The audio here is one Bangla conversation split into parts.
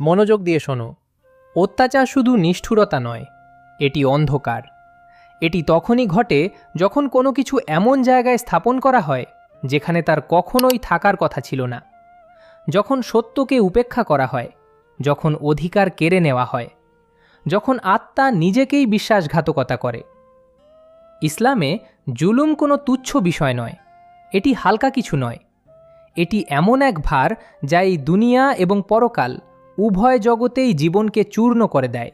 মনোযোগ দিয়ে শোনো। অত্যাচার শুধু নিষ্ঠুরতা নয়, এটি অন্ধকার। এটি তখনই ঘটে যখন কোনো কিছু এমন জায়গায় স্থাপন করা হয় যেখানে তার কখনোই থাকার কথা ছিল না, যখন সত্যকে উপেক্ষা করা হয়, যখন অধিকার কেড়ে নেওয়া হয়, যখন আত্মা নিজেকেই বিশ্বাসঘাতকতা করে। ইসলামে জুলুম কোনো তুচ্ছ বিষয় নয়, এটি হালকা কিছু নয়। এটি এমন এক ভার যা এই দুনিয়া এবং পরকাল উভয় জগতেই জীবনকে চূর্ণ করে দেয়।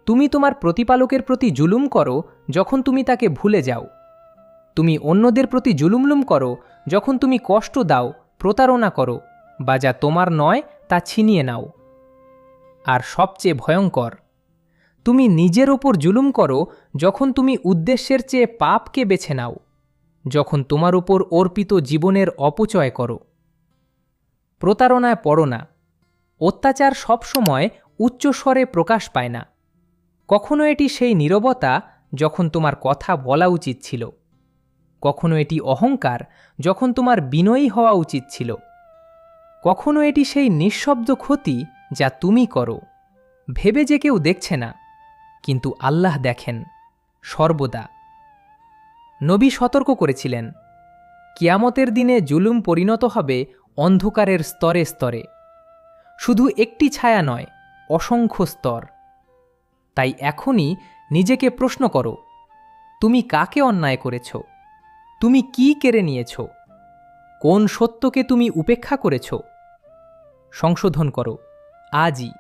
তুমি তোমার প্রতিপালকের প্রতি জুলুম করো যখন তুমি তাকে ভুলে যাও। তুমি অন্যদের প্রতি জুলুম করো যখন তুমি কষ্ট দাও, প্রতারণা করো বা যা তোমার নয় তা ছিনিয়ে নাও। আর সবচেয়ে ভয়ঙ্কর, তুমি নিজের ওপর জুলুম করো যখন তুমি উদ্দেশ্যের চেয়ে পাপকে বেছে নাও, যখন তোমার উপর অর্পিত জীবনের অপচয় করো। প্রতারণায় পড়ো না। অত্যাচার সবসময় উচ্চস্বরে প্রকাশ পায় না। কখনো এটি সেই নীরবতা যখন তোমার কথা বলা উচিত ছিল, কখনো এটি অহংকার যখন তোমার বিনয়ী হওয়া উচিত ছিল, কখনো এটি সেই নিঃশব্দ ক্ষতি যা তুমি করো ভেবে যে কেউ দেখছে না, কিন্তু আল্লাহ দেখেন সর্বদা। নবী সতর্ক করেছিলেন, কিয়ামতের দিনে জুলুম পরিণত হবে অন্ধকারের স্তরে স্তরে, শুধু একটি ছায়া নয়, অসংখ্য স্তর। তাই এখনই নিজেকে প্রশ্ন করো, তুমি কাকে অন্যায় করেছ? তুমি কি কেড়ে নিয়েছ? কোন সত্যকে তুমি উপেক্ষা করেছ? সংশোধন করো আজই,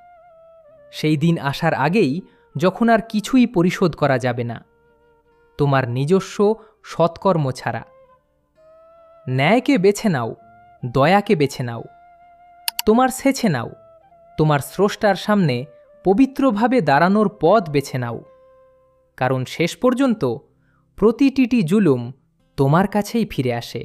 সেই দিন আসার আগেই যখন আর কিছুই পরিশোধ করা যাবে না, তোমার নিজস্ব সৎকর্ম ছাড়া। ন্যায়কে বেছে নাও, দয়াকে বেছে নাও, তোমার সেছে নাও, তোমার স্রষ্টার সামনে পবিত্রভাবে দাঁড়ানোর পথ বেছে নাও, কারণ শেষ পর্যন্ত প্রতিটি জুলুম তোমার কাছেই ফিরে আসে।